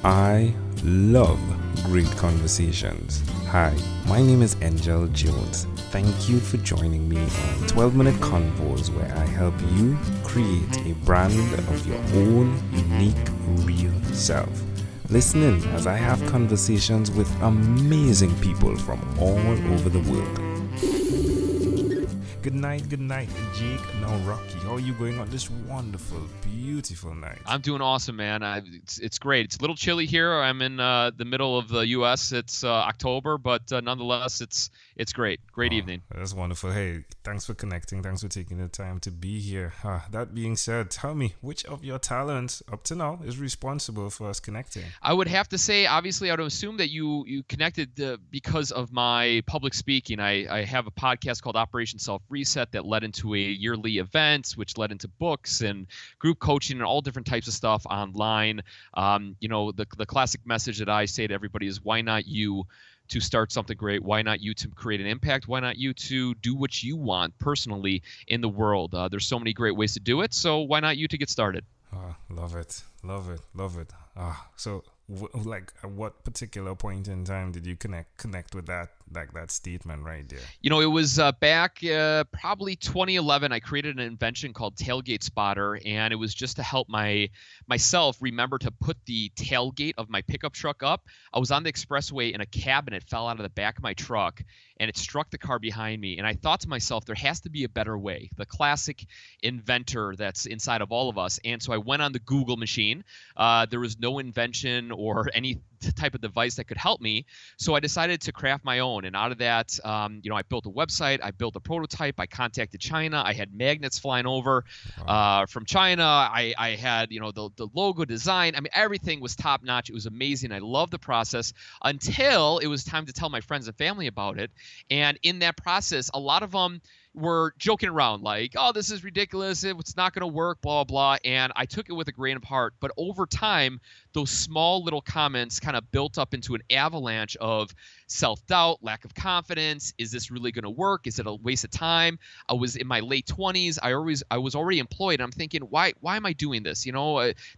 I love great conversations. Hi, my name is Angel Jones. Thank you for joining me on 12-minute convos where I help you create a brand of your own unique, real self. Listen in as I have conversations with amazing people from all over the world. Good night, Jake Nawrocki. How are you going on this wonderful, beautiful night? I'm doing awesome, man. It's great. It's a little chilly here. I'm in the middle of the U.S. It's October, but nonetheless, it's great. Great evening. That's wonderful. Hey, thanks for connecting. Thanks for taking the time to be here. That being said, tell me, which of your talents up to now is responsible for us connecting? I would have to say, obviously, I would assume that you connected because of my public speaking. I have a podcast called Operation Self Reset that led into a yearly event, which led into books and group coaching and all different types of stuff online. The classic message that I say to everybody is, why not you to start something great? Why not you to create an impact? Why not you to do what you want personally in the world? There's so many great ways to do it. So why not you to get started? Love it. So at what particular point in time did you connect with that statement right there? It was back probably 2011. I created an invention called Tailgate Spotter, and it was just to help myself remember to put the tailgate of my pickup truck up. I was on the expressway and a cabinet fell out of the back of my truck and it struck the car behind me. And I thought to myself, there has to be a better way, the classic inventor that's inside of all of us. And so I went on the Google machine. There was no invention or any type of device that could help me. So I decided to craft my own. And out of that, I built a website. I built a prototype. I contacted China. I had magnets flying over from China. I had, the logo design. I mean, everything was top notch. It was amazing. I loved the process until it was time to tell my friends and family about it. And in that process, a lot of them were joking around like, oh, this is ridiculous. It's not going to work, blah, blah, blah. And I took it with a grain of heart. But over time, those small little comments kind of built up into an avalanche of self-doubt, lack of confidence. Is this really going to work? Is it a waste of time? I was in my late 20s. I was already employed. I'm thinking, why am I doing this?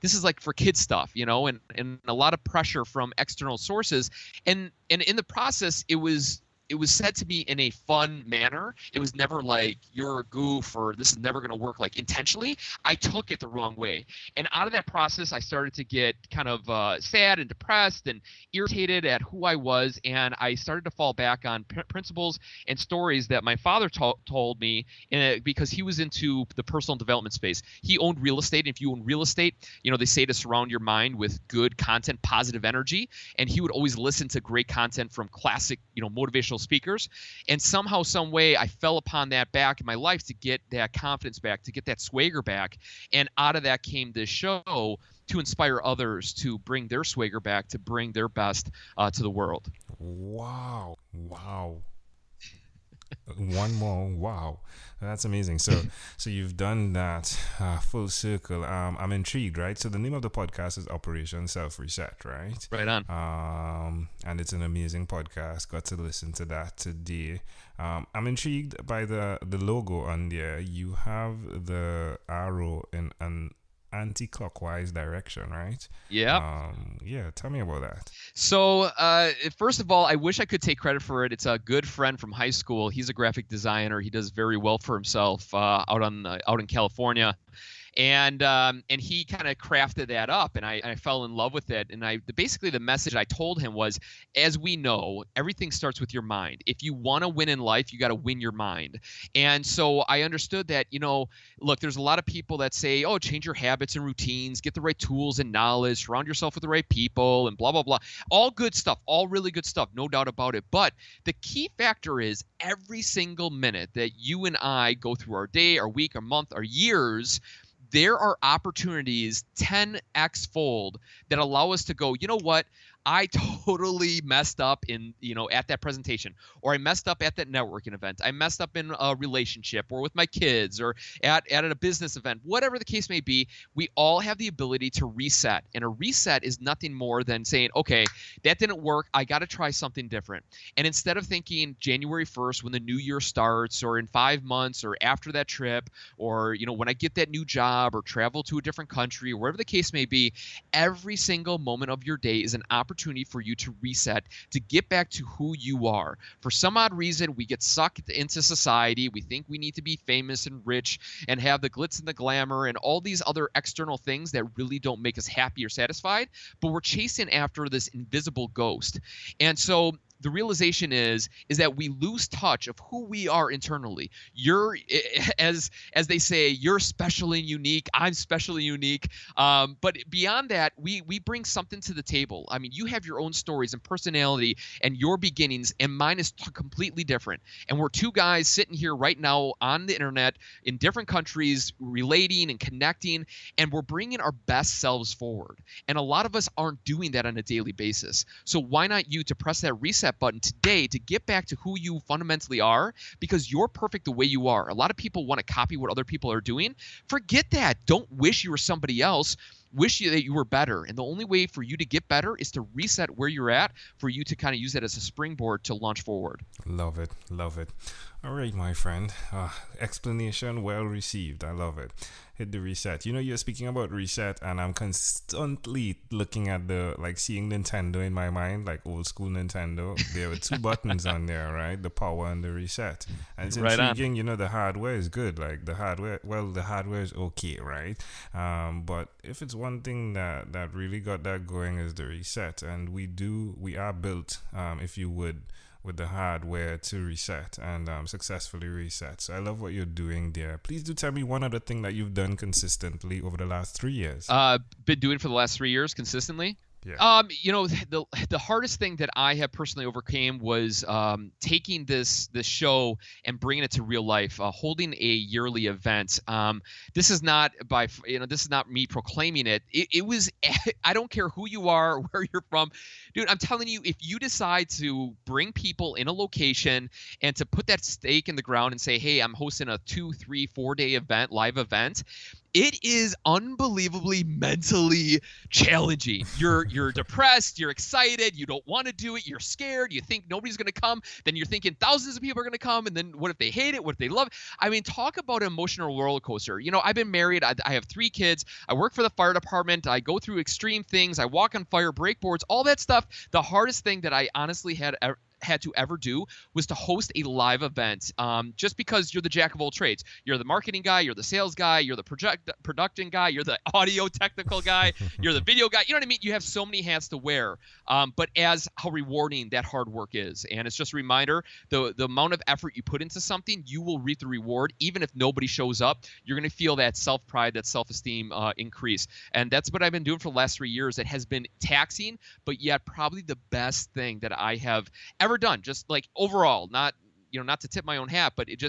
This is like for kid stuff, and a lot of pressure from external sources. And in the process, it was said to me in a fun manner. It was never like, you're a goof or this is never going to work, like intentionally. I took it the wrong way. And out of that process, I started to get kind of sad and depressed and irritated at who I was. And I started to fall back on principles and stories that my father told me because he was into the personal development space. He owned real estate. And if you own real estate, they say to surround your mind with good content, positive energy. And he would always listen to great content from classic, motivational speakers. And somehow, some way, I fell upon that back in my life to get that confidence back, to get that swagger back. And out of that came this show to inspire others to bring their swagger back, to bring their best to the world. Wow. One more. Wow. That's amazing. So you've done that full circle. I'm intrigued, right? So the name of the podcast is Operation Self Reset, right? Right on. And it's an amazing podcast. Got to listen to that today. I'm intrigued by the logo on there. You have the arrow in an anti-clockwise direction, right? Yeah. Tell me about that. So first of all, I wish I could take credit for it. It's a good friend from high school. He's a graphic designer. He does very well for himself out in California. And he kind of crafted that up, and I fell in love with it. And basically the message I told him was, as we know, everything starts with your mind. If you want to win in life, you got to win your mind. And so I understood that, look, there's a lot of people that say, oh, change your habits and routines, get the right tools and knowledge, surround yourself with the right people, and blah, blah, blah. All good stuff, all really good stuff, no doubt about it. But the key factor is every single minute that you and I go through our day, our week, our month, our years, there are opportunities 10x fold that allow us to go, you know what? I totally messed up at that presentation, or I messed up at that networking event. I messed up in a relationship or with my kids or at a business event, whatever the case may be. We all have the ability to reset. And a reset is nothing more than saying, okay, that didn't work. I got to try something different. And instead of thinking January 1st when the new year starts, or in 5 months, or after that trip, or when I get that new job or travel to a different country, or whatever the case may be, every single moment of your day is an opportunity for you to reset, to get back to who you are. For some odd reason, we get sucked into society. We think we need to be famous and rich and have the glitz and the glamour and all these other external things that really don't make us happy or satisfied, but we're chasing after this invisible ghost. And so the realization is that we lose touch of who we are internally. You're, as they say, you're special and unique. I'm special and unique. But beyond that, we bring something to the table. I mean, you have your own stories and personality and your beginnings, and mine is completely different. And we're two guys sitting here right now on the internet in different countries, relating and connecting, and we're bringing our best selves forward. And a lot of us aren't doing that on a daily basis. So why not you to press that reset button today to get back to who you fundamentally are, because you're perfect the way you are. A lot of people want to copy what other people are doing. Forget that. Don't wish you were somebody else. Wish you that you were better. And the only way for you to get better is to reset where you're at, for you to kind of use that as a springboard to launch forward. Love it. Love it. All right, my friend. Explanation well received. I love it. Hit the reset. You're speaking about reset, and I'm constantly looking at seeing Nintendo in my mind, like old school Nintendo. There were 2 buttons on there, right? The power and the reset. And it's right intriguing, the hardware is good. Like the hardware is okay, right? But if it's one thing that really got that going is the reset. And we are built, if you would, with the hardware to reset and successfully reset. So I love what you're doing there. Please do tell me one other thing that you've done consistently over the last 3 years. Been doing for the last 3 years consistently. Yeah. The hardest thing that I have personally overcame was taking this show and bringing it to real life, holding a yearly event. This is not me proclaiming it. It was, I don't care who you are, where you're from, dude. I'm telling you, if you decide to bring people in a location and to put that stake in the ground and say, hey, I'm hosting a 2, 3, 4 day event, live event, it is unbelievably mentally challenging. You're depressed, you're excited, you don't want to do it, you're scared, you think nobody's going to come, then you're thinking thousands of people are going to come, and then what if they hate it, what if they love it? I mean, talk about an emotional roller coaster. I've been married, I have 3 kids, I work for the fire department, I go through extreme things, I walk on fire breakboards, all that stuff. The hardest thing that I honestly had to ever do was to host a live event, just because you're the jack of all trades. You're the marketing guy, you're the sales guy, you're the production guy, you're the audio technical guy, you're the video guy. You know what I mean? You have so many hats to wear, but as how rewarding that hard work is. And it's just a reminder, the amount of effort you put into something, you will reap the reward. Even if nobody shows up, you're going to feel that self-pride, that self-esteem increase. And that's what I've been doing for the last 3 years. It has been taxing, but yet probably the best thing that I have ever done, just like overall, not to tip my own hat, but to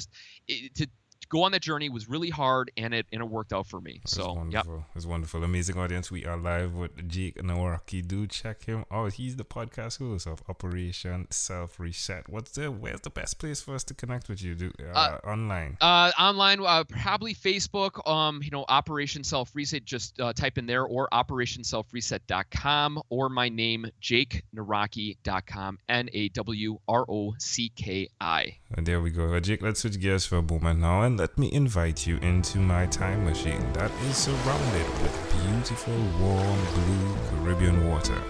go on that journey was really hard, and it worked out for me. So wonderful. Yep. It's wonderful. Amazing audience. We are live with Jake Nawrocki. Do check him out. He's the podcast host of Operation Self Reset. Where's the best place for us to connect with you? Online? Online, probably Facebook. Operation Self Reset. Just type in there, or operationselfreset.com, or my name, JakeNawrocki.com. NAWROCKI. And there we go. Jake, let's switch gears for a moment now, and let me invite you into my time machine that is surrounded with beautiful, warm, blue Caribbean water.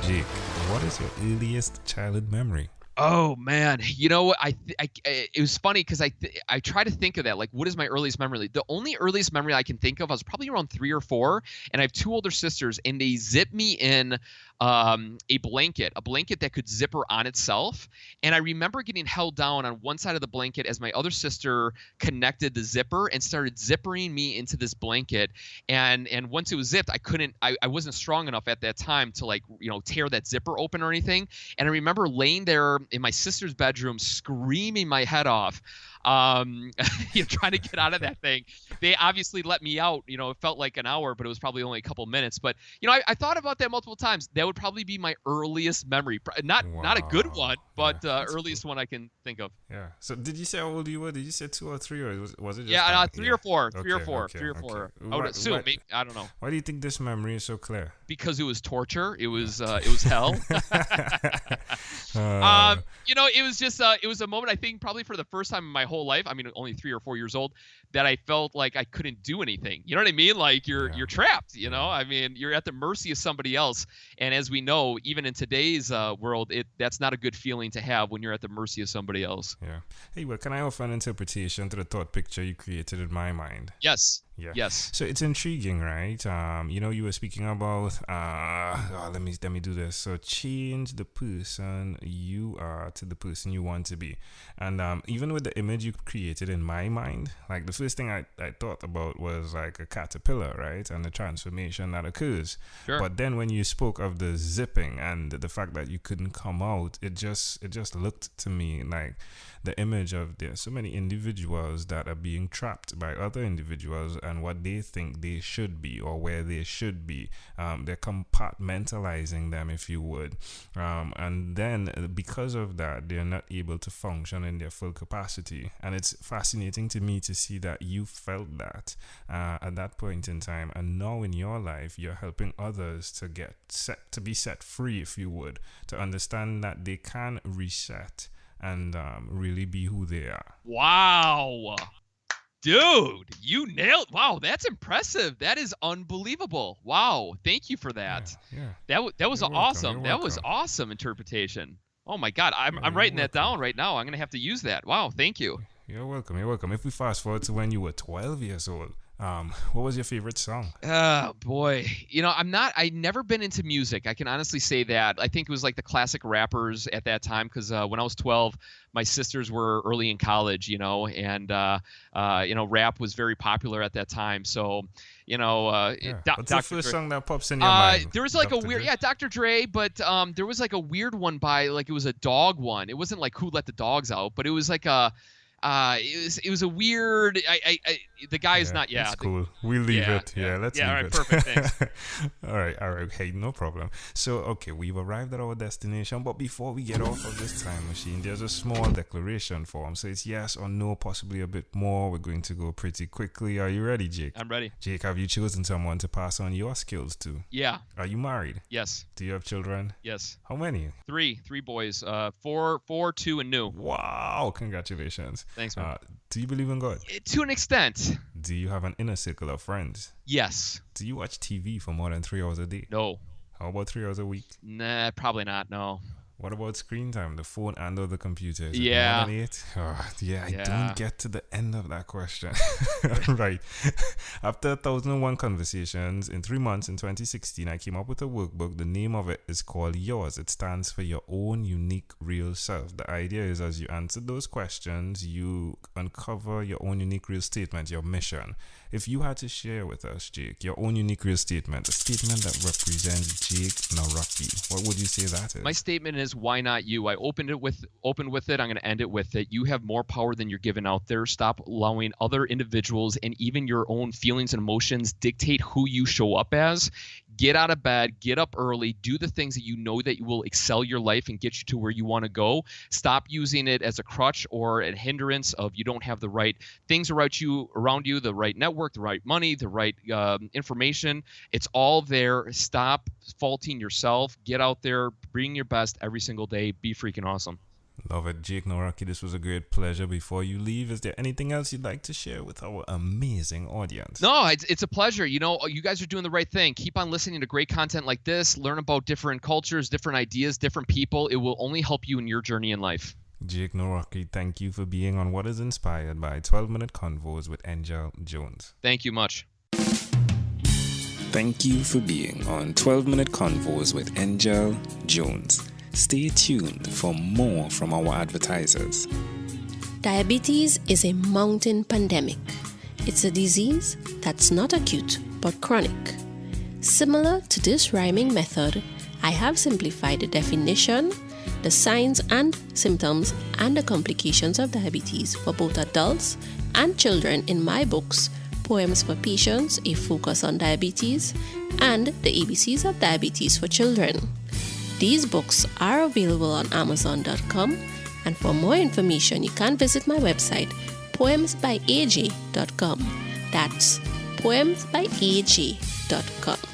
Jake, what is your earliest childhood memory? Oh man, it was funny because I try to think of that, like, what is my earliest memory? The only earliest memory I can think of, I was probably around 3 or 4, and I have 2 older sisters, and they zipped me in a blanket that could zipper on itself. And I remember getting held down on one side of the blanket as my other sister connected the zipper and started zippering me into this blanket. And once it was zipped, I wasn't strong enough at that time to tear that zipper open or anything. And I remember laying there in my sister's bedroom screaming my head off. trying to get out of that thing. They obviously let me out. It felt like an hour, but it was probably only a couple minutes. But I thought about that multiple times. That would probably be my earliest memory. Not a good one, but earliest one I can think of. Yeah. So did you say how old you were? Did you say 2 or 3, or was it just three or four? Okay, Three or four. I would assume. I don't know. Why do you think this memory is so clear? Because it was torture. It was hell. It was just it was a moment, I think, probably for the first time in my whole life. I mean, only 3 or 4 years old, that I felt like I couldn't do anything. You know what I mean? Like you're trapped. I mean, you're at the mercy of somebody else. And as we know, even in today's world, that's not a good feeling to have when you're at the mercy of somebody else. Yeah. Hey, well, can I offer an interpretation to the thought picture you created in my mind? Yes. Yeah. Yes. So it's intriguing, right? You were speaking about let me do this. So change the person you are to the person you want to be. And even with the image you created in my mind, like the first thing I thought about was like a caterpillar, right? And the transformation that occurs. Sure. But then when you spoke of the zipping and the fact that you couldn't come out, it just looked to me like the image of there's so many individuals that are being trapped by other individuals and what they think they should be or where they should be. They're compartmentalizing them, if you would. And then because of that, they're not able to function in their full capacity. And it's fascinating to me to see that you felt that at that point in time. And now in your life, you're helping others to be set free, if you would, to understand that they can reset and really be who they are. Wow. Dude, you nailed. Wow, that's impressive. That is unbelievable. Wow, thank you for that. Yeah. That was awesome. That was awesome interpretation. Oh my God, I'm writing that down right now. I'm gonna have to use that. Wow, thank you. You're welcome. If we fast forward to when you were 12 years old, what was your favorite song? Oh boy, I never been into music. I can honestly say that. I think it was like the classic rappers at that time, because when I was 12, my sisters were early in college, and rap was very popular at that time. So, what's the first song that pops in your mind? There was like a weird, Dr. Dre, but there was like a weird one by, like, it was a dog one. It wasn't like Who Let the Dogs Out, but it was like it was a weird. The guy is not. Yeah, that's cool. We leave it. Yeah, let's leave it. All right, perfect. Thanks. all right. Hey, no problem. So, okay, we've arrived at our destination, but before we get off of this time machine, there's a small declaration form. So it's yes or no, possibly a bit more. We're going to go pretty quickly. Are you ready, Jake? I'm ready. Jake, have you chosen someone to pass on your skills to? Yeah. Are you married? Yes. Do you have children? Yes. How many? Three boys. Four, 2, and new. Wow! Congratulations. Thanks, man. Do you believe in God? To an extent. Do you have an inner circle of friends? Yes. Do you watch TV for more than 3 hours a day? No. How about 3 hours a week? Nah, probably not. No. What about screen time, the phone and or the computer? Is yeah. It more than 8? Oh, yeah, I don't get to the end of that question. Right. After 1,001 conversations in 3 months in 2016, I came up with a workbook. The name of it is called Yours. It stands for Your Own Unique Real Self. The idea is as you answer those questions, you uncover your own unique real statement, your mission. If you had to share with us, Jake, your own unique real statement, a statement that represents Jake Nawrocki, what would you say that is? My statement is, why not you? I opened with it. I'm going to end it with it. You have more power than you're giving out there. Stop allowing other individuals and even your own feelings and emotions dictate who you show up as. Get out of bed, get up early, do the things that you know that you will excel your life and get you to where you want to go. Stop using it as a crutch or a hindrance of you don't have the right things around you, the right network, the right money, the right information. It's all there. Stop faulting yourself. Get out there, bring your best every single day. Be freaking awesome. Love it. Jake Nawrocki, this was a great pleasure. Before you leave, is there anything else you'd like to share with our amazing audience? No, it's a pleasure. You guys are doing the right thing. Keep on listening to great content like this. Learn about different cultures, different ideas, different people. It will only help you in your journey in life. Jake Nawrocki, thank you for being on What is Inspired by 12-Minute Convos with Angel Jones. Thank you much. Thank you for being on 12-Minute Convos with Angel Jones. Stay tuned for more from our advertisers. Diabetes is a mountain pandemic. It's a disease that's not acute but chronic. Similar to this rhyming method, I have simplified the definition the signs and symptoms and the complications of diabetes for both adults and children in my books, Poems for Patients, A Focus on Diabetes, and The ABCs of Diabetes for Children. These books are available on Amazon.com, and for more information, you can visit my website, poemsbyaj.com. That's poemsbyaj.com.